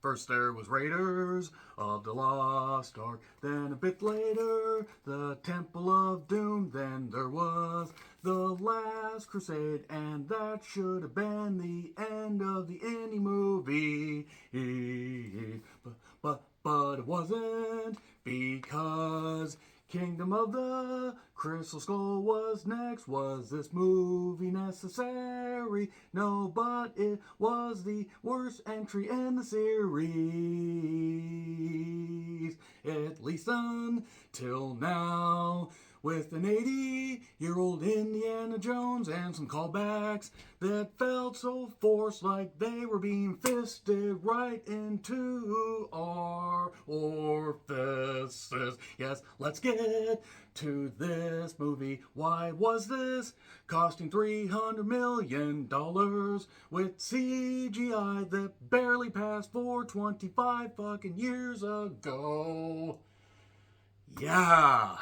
First there was Raiders of the Lost Ark. Then a bit later, the Temple of Doom. Then there was the Last Crusade. And that should have been the end of the indie movie. But it wasn't, because Kingdom of the Crystal Skull was next. Was this movie necessary? No, but it was the worst entry in the series, at least until now. With an 80-year-old Indiana Jones and some callbacks that felt so forced, like they were being fisted right into our orifices. Yes, let's get to this movie. Why was this costing $300 million with CGI that barely passed for 25 fucking years ago? Yeah.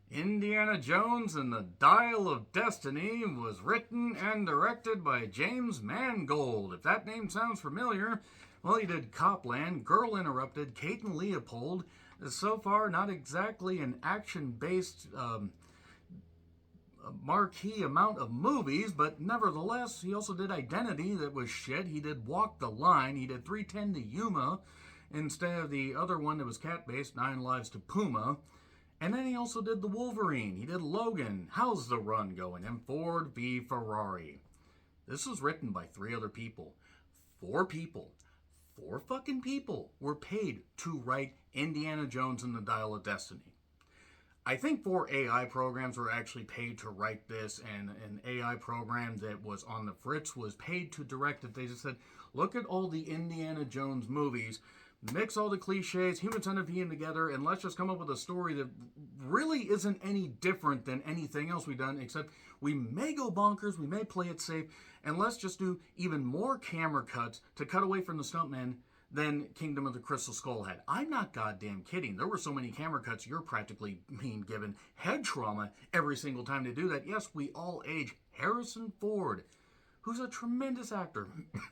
Indiana Jones and the Dial of Destiny was written and directed by James Mangold. If that name sounds familiar, well, he did Copland, Girl Interrupted, Kate and Leopold. So far, not exactly an action-based marquee amount of movies, but nevertheless, he also did Identity, that was shit. He did Walk the Line. He did 3:10 to Yuma instead of the other one that was cat-based, 9 Lives to Puma. And then he also did The Wolverine. He did Logan. How's the Run going? And Ford v Ferrari. This was written by 3 other people. 4 people. 4 fucking people were paid to write Indiana Jones and the Dial of Destiny. I think 4 AI programs were actually paid to write this, and an AI program that was on the fritz was paid to direct it. They just said, look at all the Indiana Jones movies, mix all the cliches, human centipede together, and let's just come up with a story that really isn't any different than anything else we've done, except we may go bonkers, we may play it safe, and let's just do even more camera cuts to cut away from the stuntman than Kingdom of the Crystal Skull had. I'm not goddamn kidding. There were so many camera cuts, you're practically being given head trauma every single time to do that. Yes, we all age. Harrison Ford, who's a tremendous actor.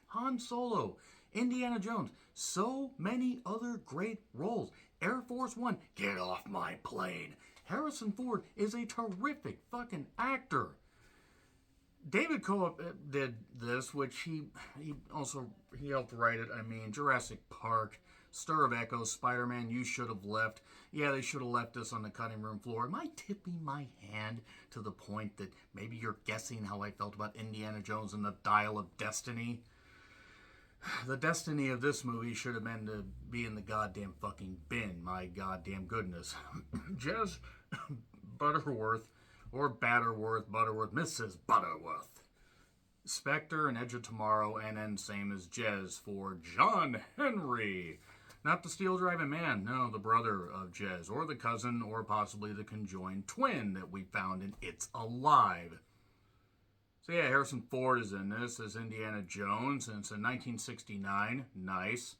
Han Solo, Indiana Jones, so many other great roles. Air Force One, get off my plane. Harrison Ford is a terrific fucking actor. David Coe did this, which he helped write it. I mean, Jurassic Park, Stir of Echoes, Spider-Man, You Should Have Left. Yeah, they should have left this on the cutting room floor. Am I tipping my hand to the point that maybe you're guessing how I felt about Indiana Jones and the Dial of Destiny? The destiny of this movie should have been to be in the goddamn fucking bin. My goddamn goodness. Jez Butterworth, or Butterworth, Mrs. Butterworth. Spectre and Edge of Tomorrow, and then same as Jez for John Henry. Not the steel driving man, no, the brother of Jez, or the cousin, or possibly the conjoined twin that we found in It's Alive. So yeah, Harrison Ford is in this as Indiana Jones, and it's in 1969. Nice.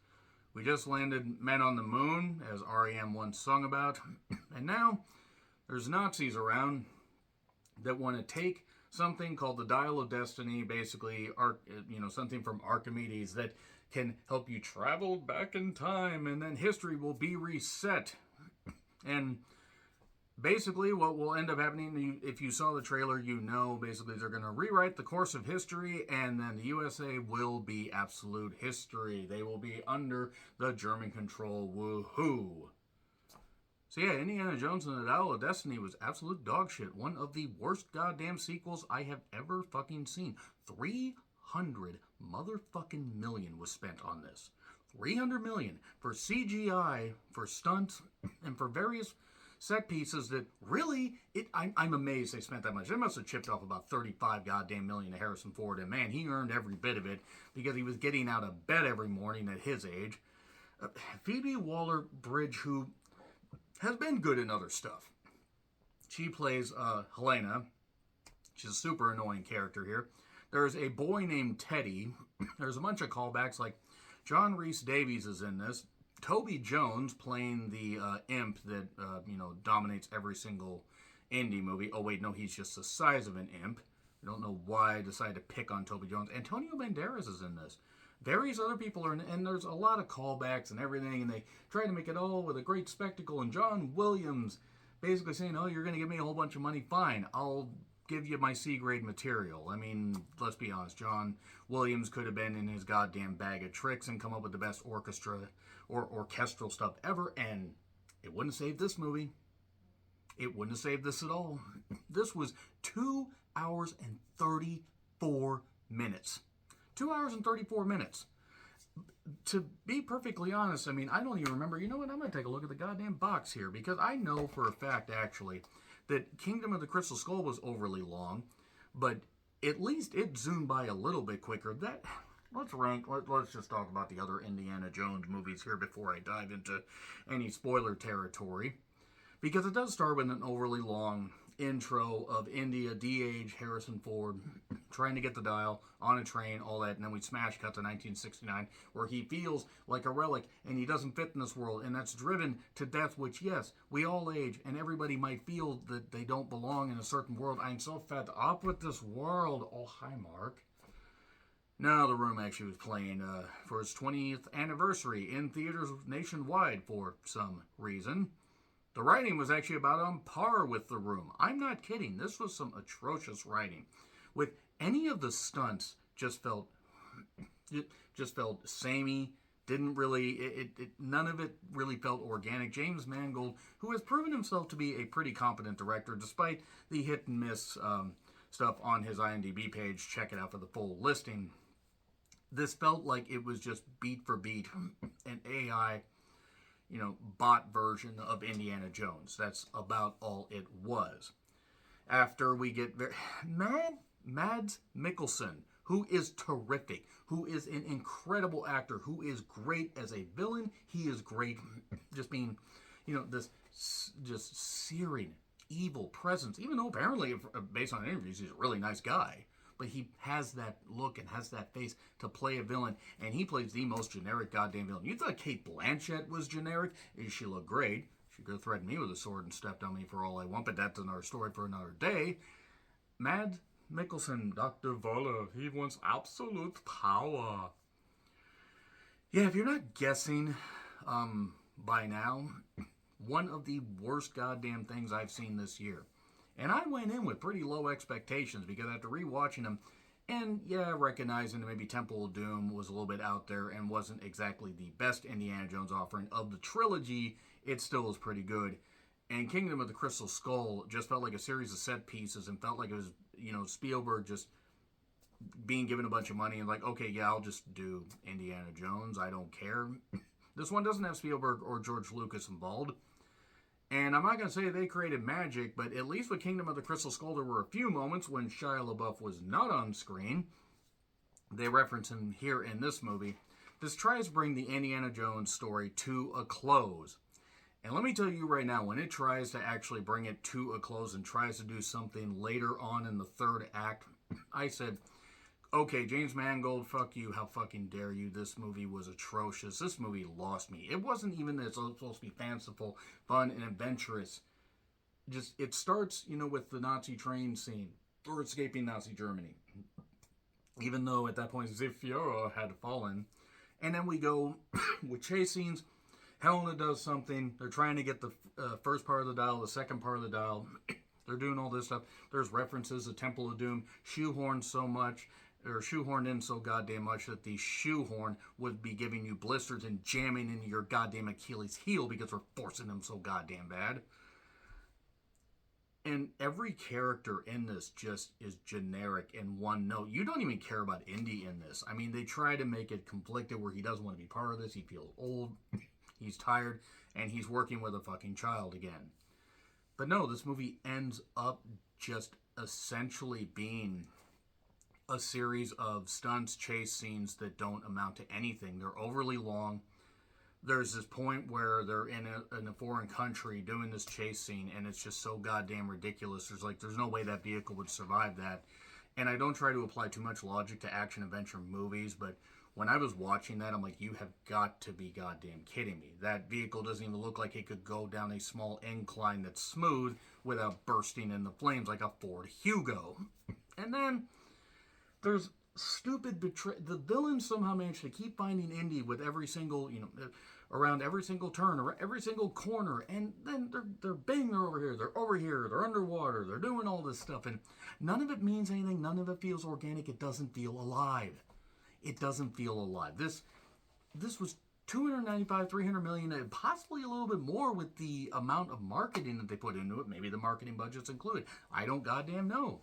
We just landed Men on the Moon, as R.E.M. once sung about. And now, there's Nazis around that want to take something called the Dial of Destiny, basically, something from Archimedes that can help you travel back in time, and then history will be reset. And basically, what will end up happening, if you saw the trailer, basically they're going to rewrite the course of history, and then the USA will be absolute history. They will be under the German control. Woohoo! So yeah, Indiana Jones and the Dial of Destiny was absolute dog shit. One of the worst goddamn sequels I have ever fucking seen. 300 motherfucking million was spent on this. 300 million for CGI, for stunts, and for various set pieces that really, I'm amazed they spent that much. They must have chipped off about 35 goddamn million to Harrison Ford, and man, he earned every bit of it because he was getting out of bed every morning at his age. Phoebe Waller-Bridge, who has been good in other stuff. She plays Helena. She's a super annoying character here. There's a boy named Teddy. There's a bunch of callbacks, like John Rhys Davies is in this. Toby Jones playing the imp that, dominates every single indie movie. Oh, wait, no, he's just the size of an imp. I don't know why I decided to pick on Toby Jones. Antonio Banderas is in this. various other people are in it, and there's a lot of callbacks and everything, and they try to make it all with a great spectacle. And John Williams basically saying, "Oh, you're going to give me a whole bunch of money? Fine, I'll give you my C-grade material." I mean, let's be honest, John Williams could have been in his goddamn bag of tricks and come up with the best orchestra or orchestral stuff ever, and it wouldn't save this movie. It wouldn't have saved this at all. This was 2 hours and 34 minutes. 2 hours and 34 minutes. To be perfectly honest, I mean, I don't even remember. You know what? I'm going to take a look at the goddamn box here, because I know for a fact, actually, that Kingdom of the Crystal Skull was overly long, but at least it zoomed by a little bit quicker. Let's just talk about the other Indiana Jones movies here before I dive into any spoiler territory, because it does start with an overly long intro of India, de-age Harrison Ford trying to get the dial on a train, all that, and then we smash cut to 1969, where he feels like a relic and he doesn't fit in this world, and that's driven to death, which, yes, we all age and everybody might feel that they don't belong in a certain world. I'm so fed up with this world. Oh, hi, Mark. Now, The Room actually was playing for its 20th anniversary in theaters nationwide for some reason. The writing was actually about on par with The Room. I'm not kidding. This was some atrocious writing. With any of the stunts, just felt samey. Didn't really, none of it really felt organic. James Mangold, who has proven himself to be a pretty competent director, despite the hit and miss stuff on his IMDb page. Check it out for the full listing. This felt like it was just beat for beat an AI, bot version of Indiana Jones. That's about all it was. After we get Mads Mikkelsen, who is terrific, who is an incredible actor, who is great as a villain. He is great just being, this just searing evil presence, even though apparently, based on interviews, he's a really nice guy. But he has that look and has that face to play a villain, and he plays the most generic goddamn villain. You thought Cate Blanchett was generic? She looked great. She could have threatened me with a sword and stepped on me for all I want, but that's another story for another day. Mads Mikkelsen, Dr. Voller, he wants absolute power. Yeah, if you're not guessing by now, one of the worst goddamn things I've seen this year. And I went in with pretty low expectations, because after rewatching them, and recognizing that maybe Temple of Doom was a little bit out there and wasn't exactly the best Indiana Jones offering of the trilogy, it still was pretty good. And Kingdom of the Crystal Skull just felt like a series of set pieces, and felt like it was, Spielberg just being given a bunch of money and like, okay, yeah, I'll just do Indiana Jones. I don't care. This one doesn't have Spielberg or George Lucas involved. And I'm not going to say they created magic, but at least with Kingdom of the Crystal Skull, there were a few moments when Shia LaBeouf was not on screen. They reference him here in this movie. This tries to bring the Indiana Jones story to a close. And let me tell you right now, when it tries to actually bring it to a close and tries to do something later on in the third act, I said, okay, James Mangold, fuck you. How fucking dare you? This movie was atrocious. This movie lost me. It wasn't even that it's supposed to be fanciful, fun, and adventurous. Just, it starts, with the Nazi train scene, or escaping Nazi Germany. Even though at that point, the Führer had fallen. And then we go with chase scenes. Helena does something. They're trying to get the first part of the dial, the second part of the dial. They're doing all this stuff. There's references to Temple of Doom, shoehorned in so goddamn much that the shoehorn would be giving you blisters and jamming into your goddamn Achilles heel because we're forcing them so goddamn bad. And every character in this just is generic in one note. You don't even care about Indy in this. I mean, they try to make it conflicted where he doesn't want to be part of this. He feels old, he's tired, and he's working with a fucking child again. But no, this movie ends up just essentially being a series of stunts, chase scenes that don't amount to anything. They're overly long. There's this point where they're in a foreign country doing this chase scene, and it's just so goddamn ridiculous. There's no way that vehicle would survive that. And I don't try to apply too much logic to action-adventure movies, but when I was watching that, I'm like, you have got to be goddamn kidding me. That vehicle doesn't even look like it could go down a small incline that's smooth without bursting into flames like a Ford Hugo. And then there's stupid betray. The villains somehow managed to keep finding Indy with every single, around every single turn, or every single corner, and then they're over here, they're underwater, they're doing all this stuff, and none of it means anything. None of it feels organic. It doesn't feel alive. It doesn't feel alive. This was 295, 300 million, and possibly a little bit more with the amount of marketing that they put into it. Maybe the marketing budget's included. I don't goddamn know.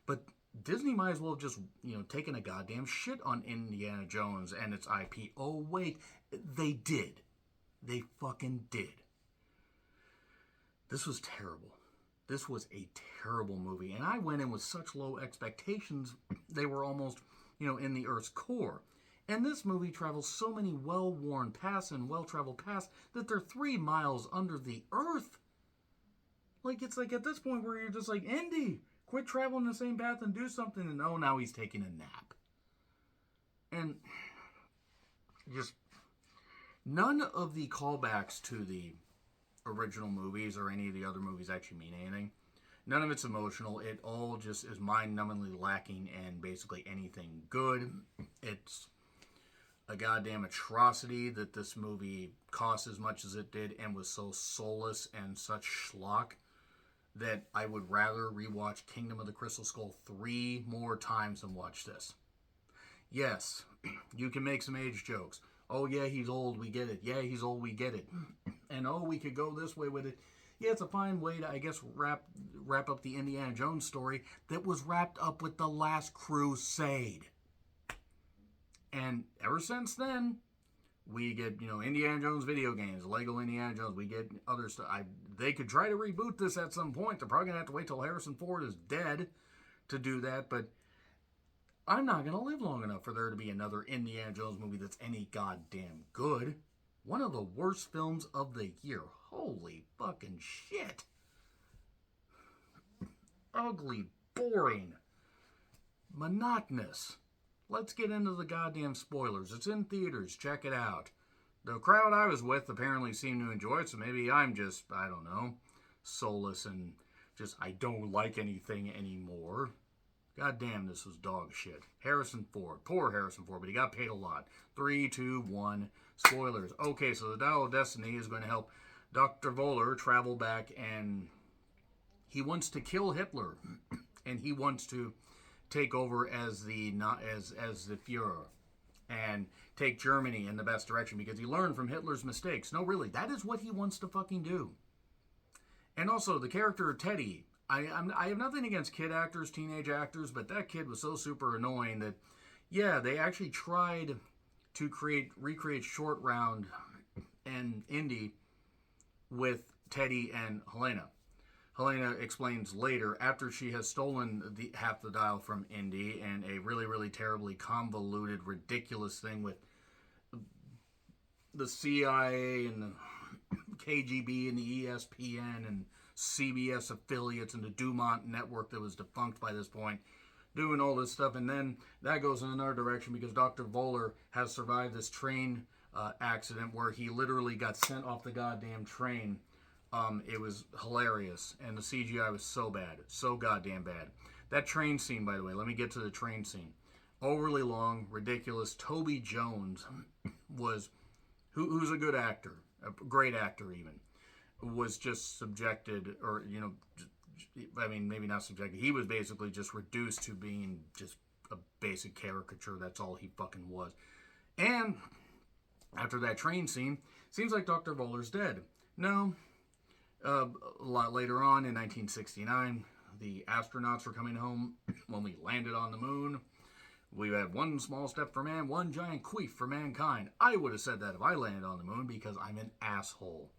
But Disney might as well have just, taken a goddamn shit on Indiana Jones and its IP. Oh, wait. They did. They fucking did. This was terrible. This was a terrible movie. And I went in with such low expectations, they were almost, in the Earth's core. And this movie travels so many well-worn paths and well-traveled paths that they're 3 miles under the Earth. It's like at this point where you're just like, Indy, quit traveling the same path and do something. And oh, now he's taking a nap. And just none of the callbacks to the original movies or any of the other movies actually mean anything. None of it's emotional. It all just is mind-numbingly lacking in basically anything good. It's a goddamn atrocity that this movie cost as much as it did and was so soulless and such schlock that I would rather rewatch Kingdom of the Crystal Skull 3 more times than watch this. Yes, you can make some age jokes. Oh yeah, he's old, we get it. Yeah, he's old, we get it. And oh, we could go this way with it. Yeah, it's a fine way to, I guess, wrap up the Indiana Jones story that was wrapped up with The Last Crusade. And ever since then, we get, Indiana Jones video games, Lego Indiana Jones. We get other stuff. They could try to reboot this at some point. They're probably going to have to wait till Harrison Ford is dead to do that. But I'm not going to live long enough for there to be another Indiana Jones movie that's any goddamn good. One of the worst films of the year. Holy fucking shit. Ugly, boring, monotonous. Let's get into the goddamn spoilers. It's in theaters. Check it out. The crowd I was with apparently seemed to enjoy it, so maybe I'm just, I don't know, soulless and just, I don't like anything anymore. Goddamn, this was dog shit. Harrison Ford. Poor Harrison Ford, but he got paid a lot. 3, 2, 1. Spoilers. Okay, so the Dial of Destiny is going to help Dr. Voller travel back, and he wants to kill Hitler, and he wants to take over as the Führer and take Germany in the best direction because he learned from Hitler's mistakes. No, really, that is what he wants to fucking do. And also, the character Teddy, I have nothing against kid actors, teenage actors, but that kid was so super annoying that, yeah, they actually tried to recreate Short Round and Indy with Teddy and Helena. Helena explains later, after she has stolen half the dial from Indy and a really, really terribly convoluted, ridiculous thing with the CIA and the KGB and the ESPN and CBS affiliates and the Dumont network that was defunct by this point, doing all this stuff. And then that goes in another direction because Dr. Voller has survived this train accident where he literally got sent off the goddamn train. It was hilarious, and the CGI was so bad, so goddamn bad. That train scene, by the way, let me get to the train scene. Overly long, ridiculous. Toby Jones was, who's a good actor, a great actor even, was just subjected, or, I mean, maybe not subjected. He was basically just reduced to being just a basic caricature. That's all he fucking was. And after that train scene, seems like Dr. Voller's dead. No. A lot later on, in 1969, the astronauts were coming home when we landed on the moon. We had one small step for man, one giant queef for mankind. I would have said that if I landed on the moon because I'm an asshole.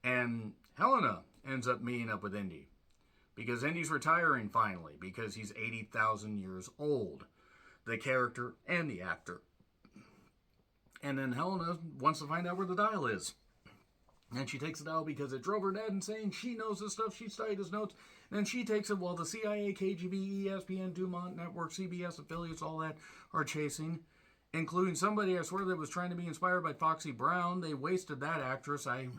And Helena ends up meeting up with Indy because Indy's retiring finally because he's 80,000 years old, the character and the actor. And then Helena wants to find out where the dial is. And she takes it out because it drove her dad insane. She knows this stuff. She studied his notes. And then she takes it while the CIA, KGB, ESPN, Dumont Network, CBS affiliates, all that are chasing. Including somebody, I swear, that was trying to be inspired by Foxy Brown. They wasted that actress. I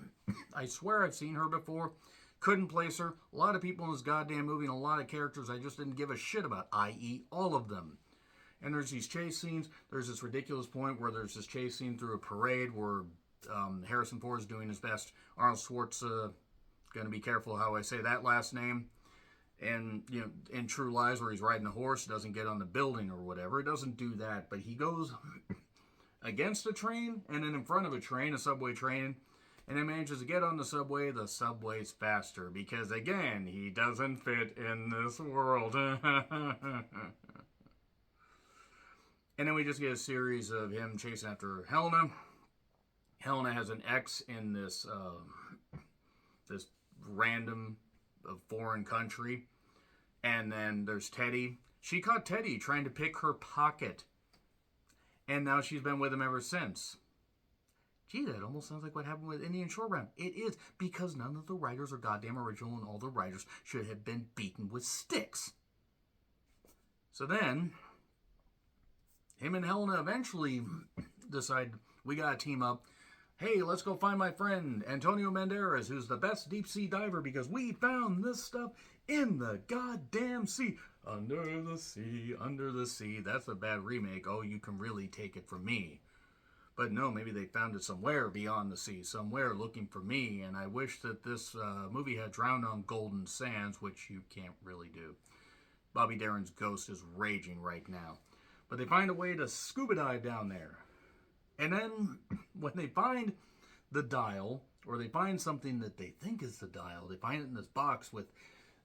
swear I've seen her before. Couldn't place her. A lot of people in this goddamn movie and a lot of characters I just didn't give a shit about, i.e. all of them. And there's these chase scenes. There's this ridiculous point where there's this chase scene through a parade where Harrison Ford is doing his best. Arnold Schwartz, going to be careful how I say that last name. And, you know, in True Lies, where he's riding a horse, doesn't get on the building or whatever. It doesn't do that, but he goes against a train and then in front of a train, a subway train, and then manages to get on the subway. The subway's faster because, again, he doesn't fit in this world. And then we just get a series of him chasing after Helena. Helena has an ex in this this random foreign country. And then there's Teddy. She caught Teddy trying to pick her pocket. And now she's been with him ever since. Gee, that almost sounds like what happened with Indian Shore Round. It is, because none of the writers are goddamn original and all the writers should have been beaten with sticks. So then, him and Helena eventually decide, we gotta team up. Hey, let's go find my friend Antonio Banderas, who's the best deep sea diver, because we found this stuff in the goddamn sea. Under the sea, under the sea. That's a bad remake. Oh, you can really take it from me. But no, maybe they found it somewhere beyond the sea, somewhere looking for me. And I wish that this movie had Drowned on Golden Sands, which you can't really do. Bobby Darin's ghost is raging right now. But they find a way to scuba dive down there. And then when they find the dial, or they find something that they think is the dial, they find it in this box with,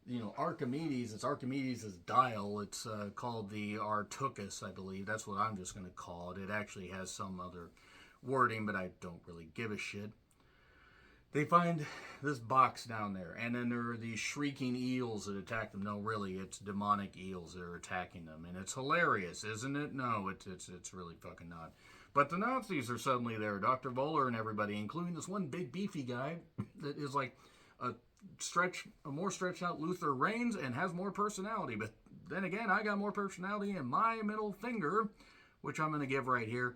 you know, Archimedes. It's Archimedes' dial. It's called the Artucus, I believe. That's what I'm just going to call it. It actually has some other wording, but I don't really give a shit. They find this box down there, and then there are these shrieking eels that attack them. No, really, it's demonic eels that are attacking them, and it's hilarious, isn't it? No, it's really fucking not. But the Nazis are suddenly there, Dr. Voller and everybody, including this one big beefy guy that is like a more stretched out Luther Reigns and has more personality. But then again, I got more personality in my middle finger, which I'm going to give right here,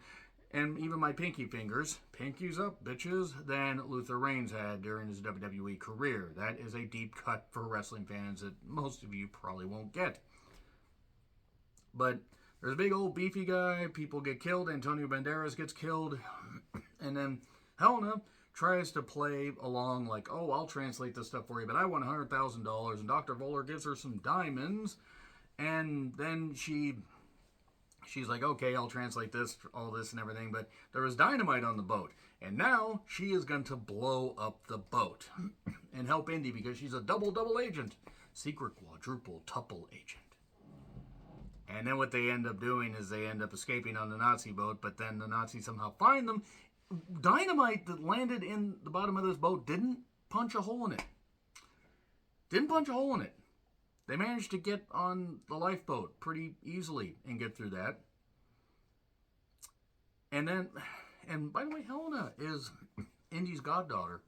and even my pinky fingers, pinkies up, bitches, than Luther Reigns had during his WWE career. That is a deep cut for wrestling fans that most of you probably won't get. But there's a big old beefy guy, people get killed, Antonio Banderas gets killed, and then Helena tries to play along like, oh, I'll translate this stuff for you, but I want $100,000, and Dr. Voller gives her some diamonds, and then she's like, okay, I'll translate this, all this and everything, but there was dynamite on the boat, and now she is going to blow up the boat and help Indy because she's a double agent, secret quadruple tuple agent. And then what they end up doing is they end up escaping on the Nazi boat, but then the Nazis somehow find them. Dynamite that landed in the bottom of this boat didn't punch a hole in it. Didn't punch a hole in it. They managed to get on the lifeboat pretty easily and get through that. And by the way, Helena is Indy's goddaughter.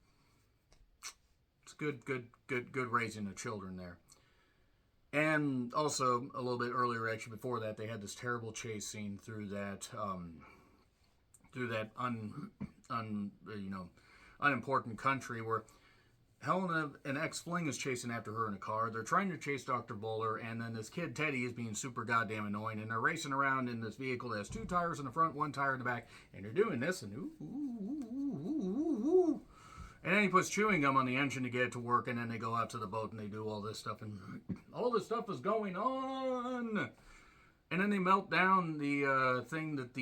It's good raising of children there. And also, a little bit earlier, actually, before that, they had this terrible chase scene through that unimportant country where Helena, an ex-fling, is chasing after her in a car. They're trying to chase Dr. Voller, and then this kid, Teddy, is being super goddamn annoying, and they're racing around in this vehicle that has 2 tires in the front, 1 tire in the back, and they're doing this, and ooh. And then he puts chewing gum on the engine to get it to work, and then they go out to the boat and they do all this stuff, and all this stuff is going on. And then they melt down the thing that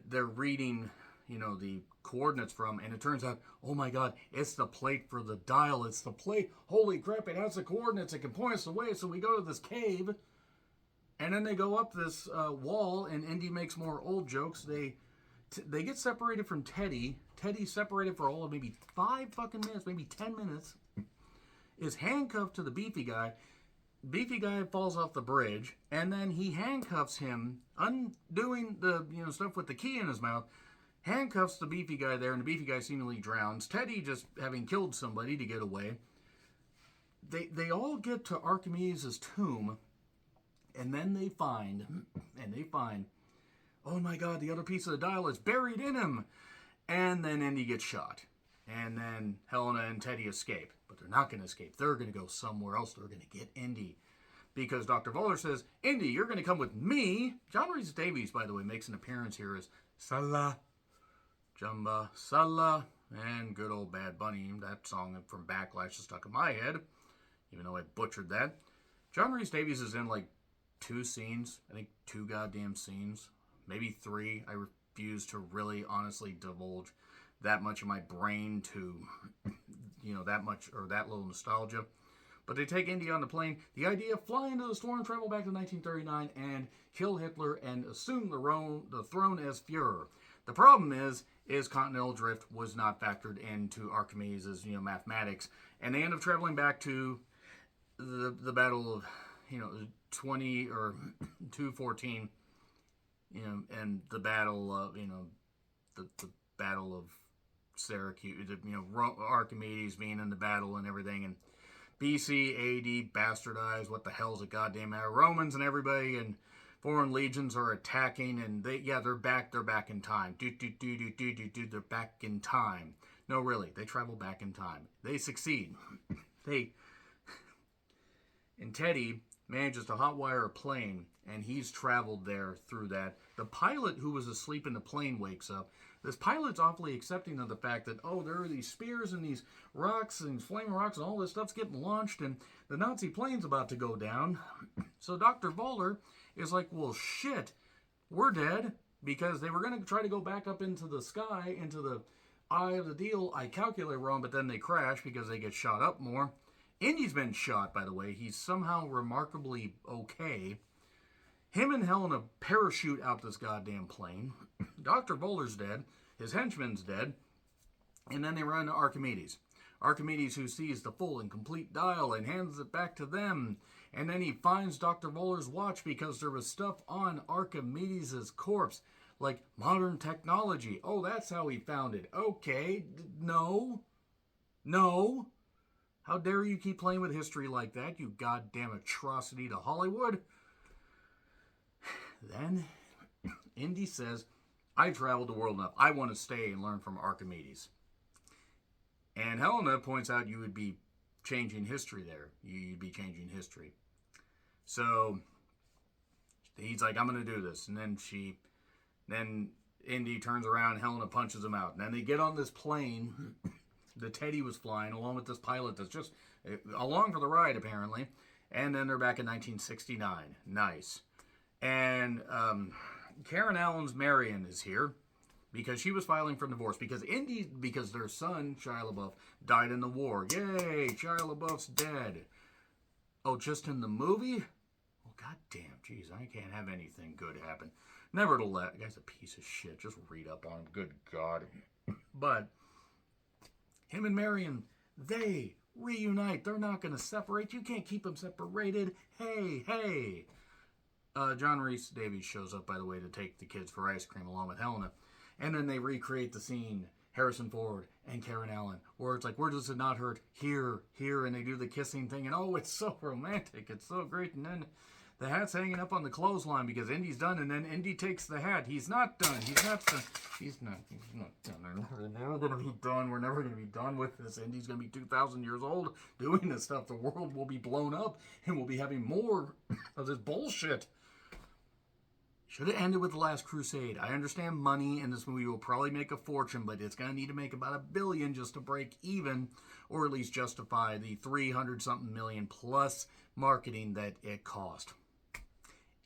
they're reading, you know, the coordinates from, and it turns out, oh my god, it's the plate for the dial. It's the plate. Holy crap, it has the coordinates. It can point us the way. So we go to this cave, and then they go up this wall, and Indy makes more old jokes. They get separated from Teddy. Teddy's separated for all of maybe 5 fucking minutes, maybe 10 minutes. Is handcuffed to the beefy guy. Beefy guy falls off the bridge, and then he handcuffs him, undoing the stuff with the key in his mouth. Handcuffs the beefy guy there, and the beefy guy seemingly drowns. Teddy just having killed somebody to get away. They all get to Archimedes' tomb, and then they find, oh my god, the other piece of the dial is buried in him. And then Indy gets shot. And then Helena and Teddy escape. But they're not going to escape. They're going to go somewhere else. They're going to get Indy. because Dr. Voller says, Indy, you're going to come with me. John Rhys Davies, by the way, makes an appearance here as Salah, Jumba, Salah, and good old Bad Bunny. That song from Backlash is stuck in my head, even though I butchered that. John Rhys Davies is in like 2 scenes. I think 2 goddamn scenes. Maybe 3. I refuse to really honestly divulge that much of my brain to, that much or that little nostalgia. But they take Indy on the plane. The idea, fly into the storm, travel back to 1939, and kill Hitler and assume the throne as Fuhrer. The problem is continental drift was not factored into Archimedes' mathematics, and they end up traveling back to the battle of 20 or 214, and the battle of the battle of Syracuse, Archimedes being in the battle and everything, and BC, AD, bastardized, what the hell's a goddamn matter? Romans and everybody and foreign legions are attacking, and they're back in time. They're back in time. No, really, they travel back in time. They succeed. And Teddy manages to hotwire a plane, and he's traveled there through that. The pilot who was asleep in the plane wakes up. This pilot's awfully accepting of the fact that, there are these spears and these rocks and flaming rocks and all this stuff's getting launched, and the Nazi plane's about to go down. So Dr. Voller is like, well, shit, we're dead, because they were going to try to go back up into the sky, into the eye of the deal. I calculate wrong, but then they crash because they get shot up more. Indy's been shot, by the way. He's somehow remarkably okay. Him and Helena parachute out this goddamn plane. Dr. Voller's dead. His henchman's dead. And then they run to Archimedes. Archimedes, who sees the full and complete dial and hands it back to them. And then he finds Dr. Voller's watch because there was stuff on Archimedes' corpse. Like modern technology. Oh, that's how he found it. Okay. No. How dare you keep playing with history like that, you goddamn atrocity to Hollywood? Then Indy says, I traveled the world enough. I want to stay and learn from Archimedes. And Helena points out you would be changing history there. You'd be changing history. So he's like, I'm going to do this. And then Indy turns around, Helena punches him out. And then they get on this plane that Teddy was flying, along with this pilot that's just along for the ride, apparently. And then they're back in 1969. Nice. And Karen Allen's Marion is here because she was filing for divorce because their son, Shia LaBeouf, died in the war. Yay, Shia LaBeouf's dead. Oh, just in the movie? Well, goddamn, jeez, I can't have anything good happen. Nevertheless, the guy's a piece of shit. Just read up on him. Good God. But him and Marion, they reunite. They're not going to separate. You can't keep them separated. Hey. John Rhys Davies shows up, by the way, to take the kids for ice cream along with Helena. And then they recreate the scene, Harrison Ford and Karen Allen, where it's like, where does it not hurt? Here. And they do the kissing thing. And it's so romantic. It's so great. And then the hat's hanging up on the clothesline because Indy's done. And then Indy takes the hat. He's not done. He's not done. We're never going to be done. We're never going to be done with this. Indy's going to be 2,000 years old doing this stuff. The world will be blown up. And we'll be having more of this bullshit. Should have ended with The Last Crusade. I understand money, and this movie will probably make a fortune, but it's going to need to make about $1 billion just to break even, or at least justify the 300-something million plus marketing that it cost.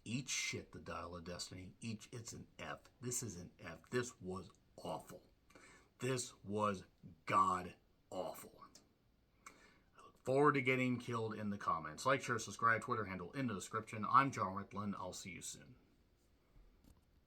Eat shit, The Dial of Destiny. It's an F. This is an F. This was awful. This was god awful. I look forward to getting killed in the comments. Like, share, subscribe, Twitter handle in the description. I'm John Rickland. I'll see you soon.